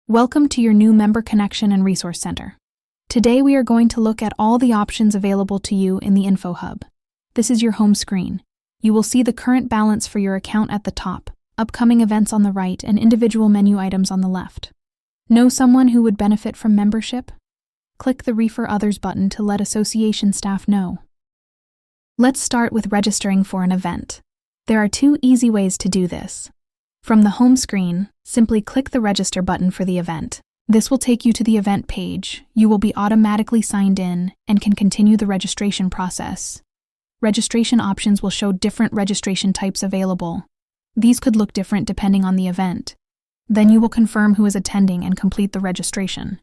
Welcome to your new Member Connection and Resource Center. Today we are going to look at all the options available to you in the Info Hub. This is your home screen. You will see the current balance for your account at the top, upcoming events on the right, and individual menu items on the left. Know someone who would benefit from membership? Click the Refer Others button to let association staff know. Let's start with registering for an event. There are two easy ways to do this. From the home screen, simply click the Register button for the event. This will take you to the event page. You will be automatically signed in and can continue the registration process. Registration options will show different registration types available. These could look different depending on the event. Then you will confirm who is attending and complete the registration.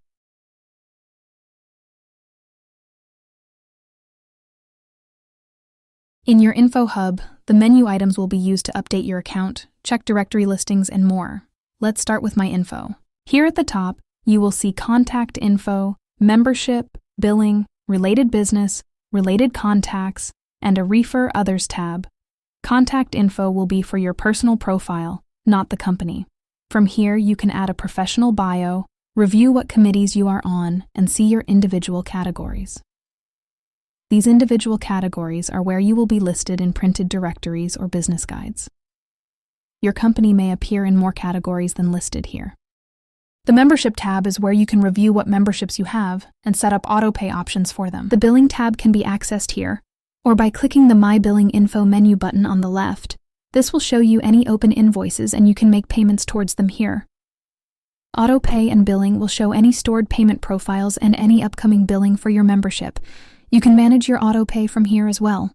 In your Info Hub, the menu items will be used to update your account, check directory listings, and more. Let's start with My Info. Here at the top, you will see Contact Info, Membership, Billing, Related Business, Related Contacts, and a Refer Others tab. Contact Info will be for your personal profile, not the company. From here, you can add a professional bio, review what committees you are on, and see your individual categories. These individual categories are where you will be listed in printed directories or business guides. Your company may appear in more categories than listed here. The Membership tab is where you can review what memberships you have and set up auto-pay options for them. The Billing tab can be accessed here, or by clicking the My Billing Info menu button on the left. This will show you any open invoices and you can make payments towards them here. Auto-pay and Billing will show any stored payment profiles and any upcoming billing for your membership. You can manage your auto-pay from here as well.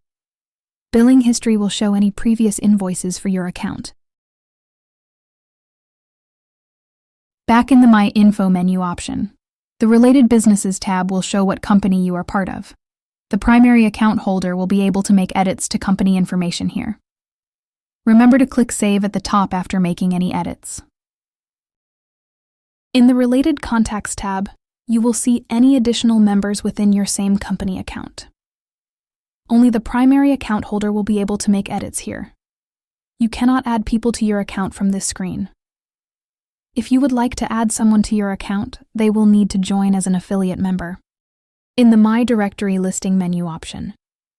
Billing history will show any previous invoices for your account. Back in the My Info menu option, the Related Businesses tab will show what company you are part of. The primary account holder will be able to make edits to company information here. Remember to click Save at the top after making any edits. In the Related Contacts tab, you will see any additional members within your same company account. Only the primary account holder will be able to make edits here. You cannot add people to your account from this screen. If you would like to add someone to your account, they will need to join as an affiliate member. In the My Directory Listing menu option,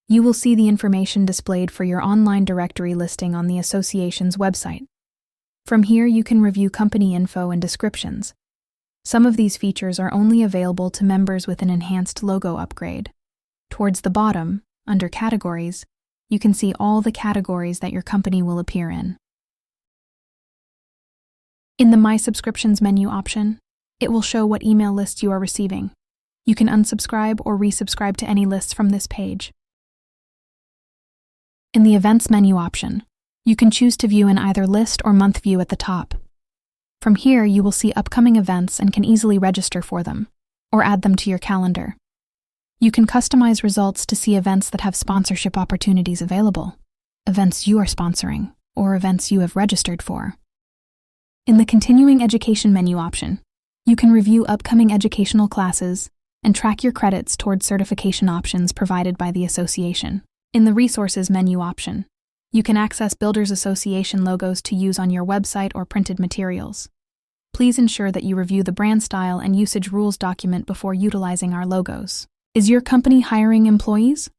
you will see the information displayed for your online directory listing on the association's website. From here, you can review company info and descriptions. Some of these features are only available to members with an enhanced logo upgrade. Towards the bottom, under Categories, you can see all the categories that your company will appear in. In the My Subscriptions menu option, it will show what email lists you are receiving. You can unsubscribe or resubscribe to any lists from this page. In the Events menu option, you can choose to view in either list or month view at the top. From here, you will see upcoming events and can easily register for them, or add them to your calendar. You can customize results to see events that have sponsorship opportunities available, events you are sponsoring, or events you have registered for. In the Continuing Education menu option, you can review upcoming educational classes and track your credits towards certification options provided by the association. In the Resources menu option, you can access Builders Association logos to use on your website or printed materials. Please ensure that you review the brand style and usage rules document before utilizing our logos. Is your company hiring employees?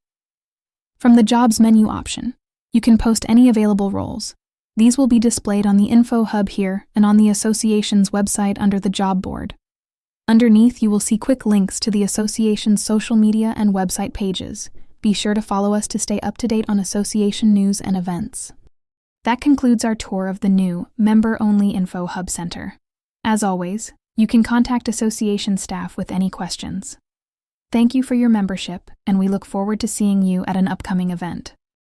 From the Jobs menu option, you can post any available roles. These will be displayed on the Info Hub here and on the association's website under the Job board. Underneath, you will see quick links to the association's social media and website pages. Be sure to follow us to stay up to date on association news and events. That concludes our tour of the new Member-Only Info Hub Center. As always, you can contact association staff with any questions. Thank you for your membership, and we look forward to seeing you at an upcoming event.